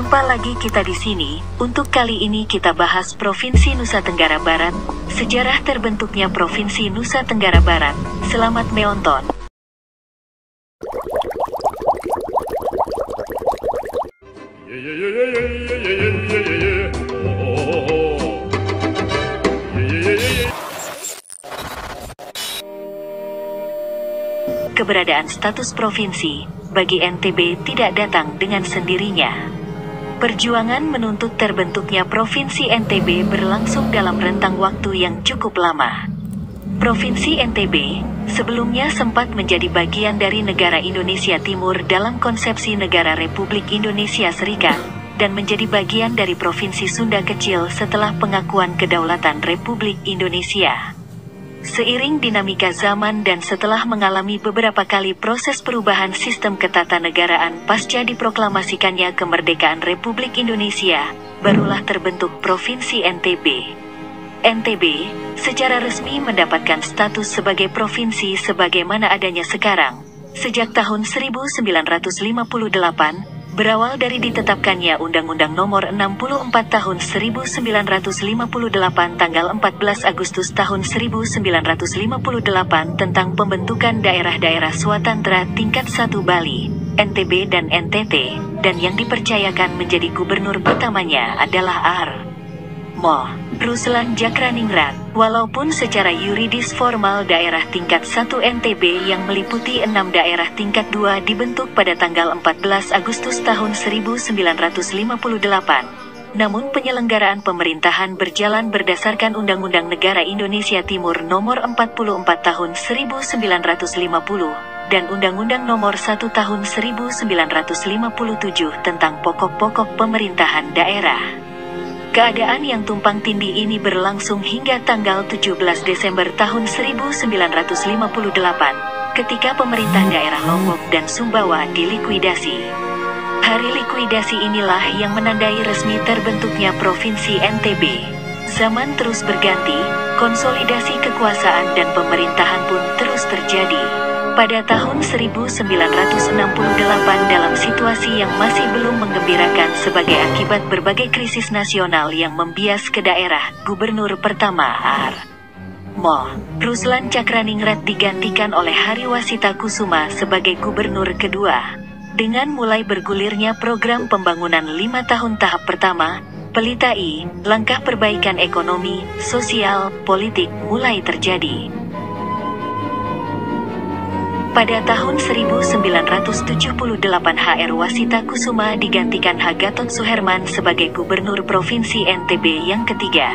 Jumpa lagi kita di sini. Untuk kali ini kita bahas Provinsi Nusa Tenggara Barat, sejarah terbentuknya Provinsi Nusa Tenggara Barat. Selamat menonton. Keberadaan status provinsi bagi NTB tidak datang dengan sendirinya. Perjuangan menuntut terbentuknya Provinsi NTB berlangsung dalam rentang waktu yang cukup lama. Provinsi NTB sebelumnya sempat menjadi bagian dari negara Indonesia Timur dalam konsepsi negara Republik Indonesia Serikat, dan menjadi bagian dari Provinsi Sunda Kecil setelah pengakuan kedaulatan Republik Indonesia. Seiring dinamika zaman dan setelah mengalami beberapa kali proses perubahan sistem ketatanegaraan pasca diproklamasikannya kemerdekaan Republik Indonesia, barulah terbentuk Provinsi NTB. NTB secara resmi mendapatkan status sebagai provinsi sebagaimana adanya sekarang, sejak tahun 1958, berawal dari ditetapkannya Undang-Undang Nomor 64 Tahun 1958 tanggal 14 Agustus tahun 1958 tentang pembentukan daerah-daerah swatantra tingkat 1 Bali, NTB dan NTT, dan yang dipercayakan menjadi gubernur pertamanya adalah Mo. Ruslan Jakraningrat. Walaupun secara yuridis formal daerah tingkat 1 NTB yang meliputi 6 daerah tingkat 2 dibentuk pada tanggal 14 Agustus tahun 1958, namun penyelenggaraan pemerintahan berjalan berdasarkan Undang-Undang Negara Indonesia Timur Nomor 44 Tahun 1950 dan Undang-Undang Nomor 1 Tahun 1957 tentang pokok-pokok pemerintahan daerah. Keadaan yang tumpang tindih ini berlangsung hingga tanggal 17 Desember tahun 1958, ketika pemerintah daerah Lombok dan Sumbawa dilikuidasi. Hari likuidasi inilah yang menandai resmi terbentuknya Provinsi NTB. Zaman terus berganti, konsolidasi kekuasaan dan pemerintahan pun terus terjadi. Pada tahun 1968 dalam situasi yang masih belum menggembirakan sebagai akibat berbagai krisis nasional yang membias ke daerah, Gubernur pertama Mo. Ruslan Jakraningrat digantikan oleh Hariwasita Kusuma sebagai Gubernur kedua. Dengan mulai bergulirnya program pembangunan 5 tahun tahap pertama, Pelita I, langkah perbaikan ekonomi, sosial, politik mulai terjadi. Pada tahun 1978 HR Wasita Kusuma digantikan H. Gatot Suherman sebagai Gubernur Provinsi NTB yang ketiga.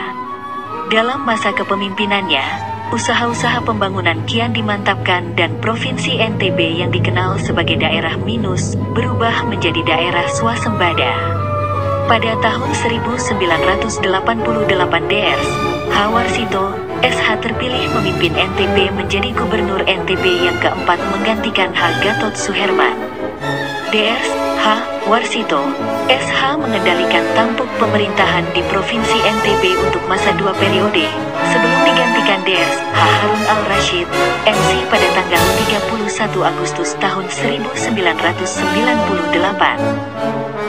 Dalam masa kepemimpinannya, usaha-usaha pembangunan kian dimantapkan dan Provinsi NTB yang dikenal sebagai daerah minus, berubah menjadi daerah swasembada. Pada tahun 1988 Drs. H. Warsito, SH terpilih memimpin NTB menjadi Gubernur NTB yang keempat menggantikan H. Gatot Suherman. Drs. H. Warsito, SH mengendalikan tampuk pemerintahan di Provinsi NTB untuk masa 2 periode, sebelum digantikan Drs. H. Harun Al-Rashid, MC pada tanggal 31 Agustus tahun 1998.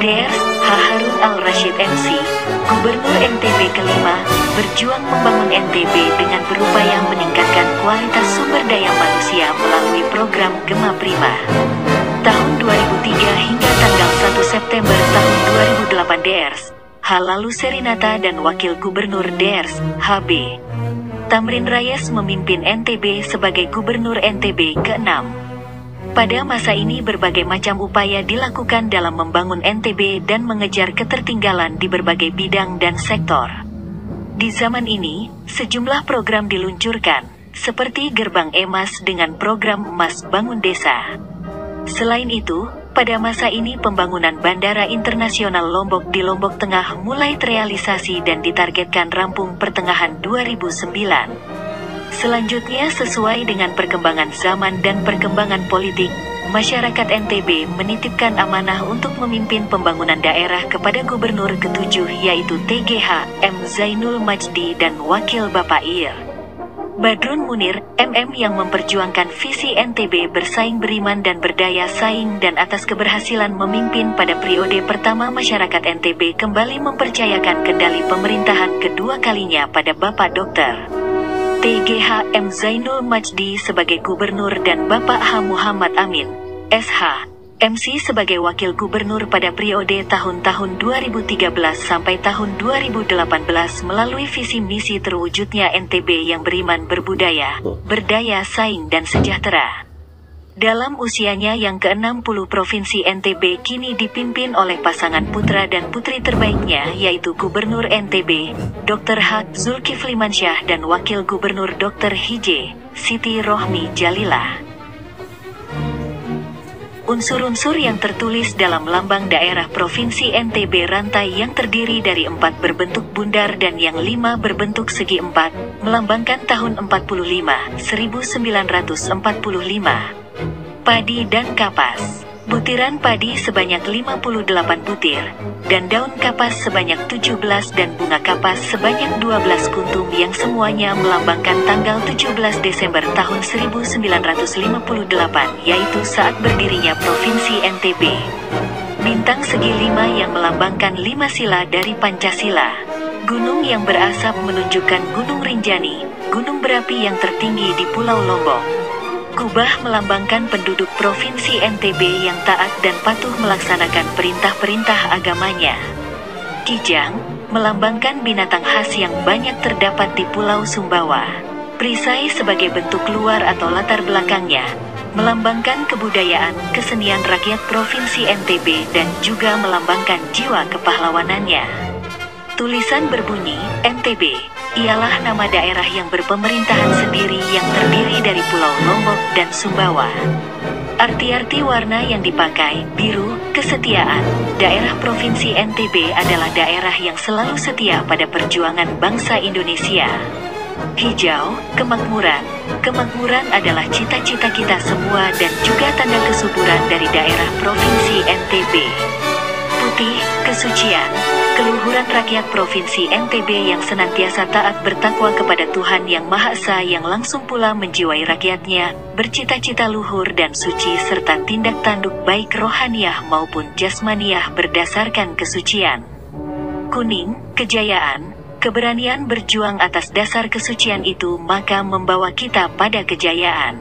Drs. H. Harun Al-Rashid MC, Gubernur NTB kelima, berjuang membangun NTB dengan berupaya meningkatkan kualitas sumber daya manusia melalui program Gema Prima. Tahun 2003 hingga tanggal 1 September tahun 2008 Drs. H. Lalu Serinata dan Wakil Gubernur Drs. HB Tamrin Rayes memimpin NTB sebagai Gubernur NTB ke-6. Pada masa ini berbagai macam upaya dilakukan dalam membangun NTB dan mengejar ketertinggalan di berbagai bidang dan sektor. Di zaman ini, sejumlah program diluncurkan, seperti Gerbang Emas dengan program Emas Bangun Desa. Selain itu, pada masa ini pembangunan Bandara Internasional Lombok di Lombok Tengah mulai terrealisasi dan ditargetkan rampung pertengahan 2009. Selanjutnya, sesuai dengan perkembangan zaman dan perkembangan politik, masyarakat NTB menitipkan amanah untuk memimpin pembangunan daerah kepada Gubernur ke-7 yaitu TGH M. Zainul Majdi dan Wakil Bapak Ir. Badrun Munir, MM yang memperjuangkan visi NTB bersaing beriman dan berdaya saing dan atas keberhasilan memimpin pada periode pertama masyarakat NTB kembali mempercayakan kendali pemerintahan kedua kalinya pada Bapak Dr. TGH M. Zainul Majdi sebagai Gubernur dan Bapak H. Muhammad Amin, SH. MC sebagai Wakil Gubernur pada periode tahun-tahun 2013 sampai tahun 2018 melalui visi misi terwujudnya NTB yang beriman berbudaya, berdaya saing dan sejahtera. Dalam usianya yang ke-60 Provinsi NTB kini dipimpin oleh pasangan putra dan putri terbaiknya yaitu Gubernur NTB, Dr. H. Zulkifli Mansyah dan Wakil Gubernur Dr. Hj. Siti Rohmi Jalilah. Unsur-unsur yang tertulis dalam lambang daerah Provinsi NTB rantai yang terdiri dari 4 berbentuk bundar dan yang 5 berbentuk segi 4, melambangkan tahun 1945. Padi dan kapas. Butiran padi sebanyak 58 butir, dan daun kapas sebanyak 17 dan bunga kapas sebanyak 12 kuntum yang semuanya melambangkan tanggal 17 Desember tahun 1958 yaitu saat berdirinya Provinsi NTB. Bintang segi 5 yang melambangkan 5 sila dari Pancasila. Gunung yang berasap menunjukkan Gunung Rinjani, gunung berapi yang tertinggi di Pulau Lombok. Kubah melambangkan penduduk Provinsi NTB yang taat dan patuh melaksanakan perintah-perintah agamanya. Kijang melambangkan binatang khas yang banyak terdapat di Pulau Sumbawa. Perisai sebagai bentuk luar atau latar belakangnya, melambangkan kebudayaan, kesenian rakyat Provinsi NTB dan juga melambangkan jiwa kepahlawanannya. Tulisan berbunyi, NTB ialah nama daerah yang berpemerintahan sendiri yang terdiri dari Pulau Lombok dan Sumbawa. Arti-arti warna yang dipakai, biru, kesetiaan. Daerah Provinsi NTB adalah daerah yang selalu setia pada perjuangan bangsa Indonesia. Hijau, kemakmuran. Kemakmuran adalah cita-cita kita semua dan juga tanda kesuburan dari daerah Provinsi NTB. Putih, kesucian. Keluhuran rakyat Provinsi NTB yang senantiasa taat bertakwa kepada Tuhan Yang Maha Esa yang langsung pula menjiwai rakyatnya, bercita-cita luhur dan suci serta tindak tanduk baik rohaniah maupun jasmaniah berdasarkan kesucian. Kuning, kejayaan, keberanian berjuang atas dasar kesucian itu maka membawa kita pada kejayaan.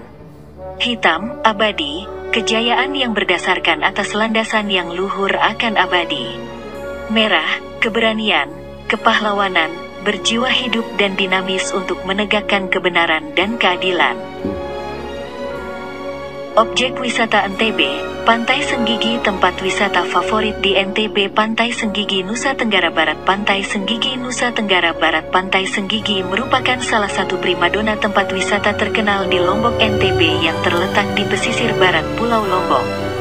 Hitam, abadi, kejayaan yang berdasarkan atas landasan yang luhur akan abadi. Merah, keberanian, kepahlawanan, berjiwa hidup dan dinamis untuk menegakkan kebenaran dan keadilan. Objek wisata NTB, Pantai Senggigi tempat wisata favorit di NTB Pantai Senggigi Nusa Tenggara Barat. Pantai Senggigi Nusa Tenggara Barat. Pantai Senggigi merupakan salah satu primadona tempat wisata terkenal di Lombok NTB yang terletak di pesisir barat Pulau Lombok.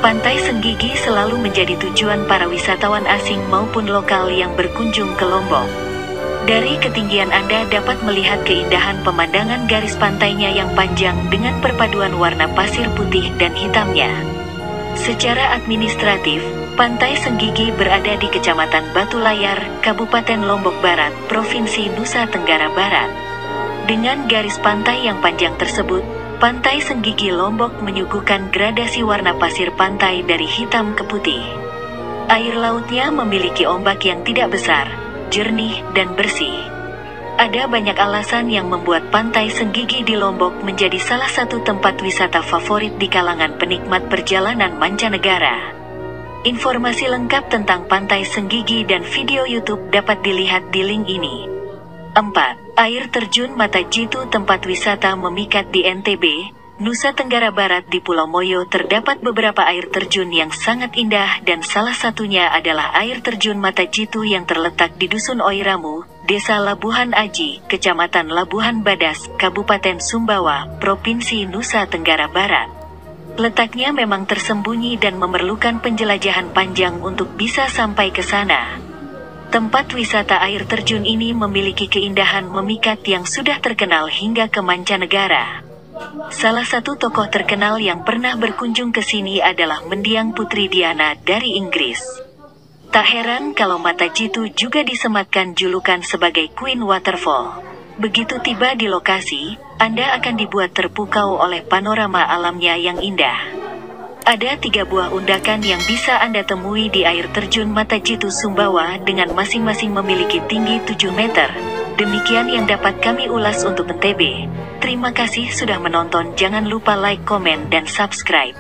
Pantai Senggigi selalu menjadi tujuan para wisatawan asing maupun lokal yang berkunjung ke Lombok. Dari ketinggian Anda dapat melihat keindahan pemandangan garis pantainya yang panjang dengan perpaduan warna pasir putih dan hitamnya. Secara administratif, Pantai Senggigi berada di Kecamatan Batu Layar, Kabupaten Lombok Barat, Provinsi Nusa Tenggara Barat. Dengan garis pantai yang panjang tersebut, Pantai Senggigi Lombok menyuguhkan gradasi warna pasir pantai dari hitam ke putih. Air lautnya memiliki ombak yang tidak besar, jernih dan bersih. Ada banyak alasan yang membuat Pantai Senggigi di Lombok menjadi salah satu tempat wisata favorit di kalangan penikmat perjalanan mancanegara. Informasi lengkap tentang Pantai Senggigi dan video YouTube dapat dilihat di link ini. 4. Air terjun Mata Jitu. Tempat wisata memikat di NTB, Nusa Tenggara Barat. Di Pulau Moyo terdapat beberapa air terjun yang sangat indah dan salah satunya adalah air terjun Mata Jitu yang terletak di Dusun Oiramu, Desa Labuhan Aji, Kecamatan Labuhan Badas, Kabupaten Sumbawa, Provinsi Nusa Tenggara Barat. Letaknya memang tersembunyi dan memerlukan penjelajahan panjang untuk bisa sampai ke sana. Tempat wisata air terjun ini memiliki keindahan memikat yang sudah terkenal hingga ke mancanegara. Salah satu tokoh terkenal yang pernah berkunjung ke sini adalah mendiang Putri Diana dari Inggris. Tak heran kalau Mata Jitu juga disematkan julukan sebagai Queen Waterfall. Begitu tiba di lokasi, Anda akan dibuat terpukau oleh panorama alamnya yang indah. Ada 3 buah undakan yang bisa Anda temui di air terjun Matajitu Sumbawa dengan masing-masing memiliki tinggi 7 meter. Demikian yang dapat kami ulas untuk NTB. Terima kasih sudah menonton, jangan lupa like, komen, dan subscribe.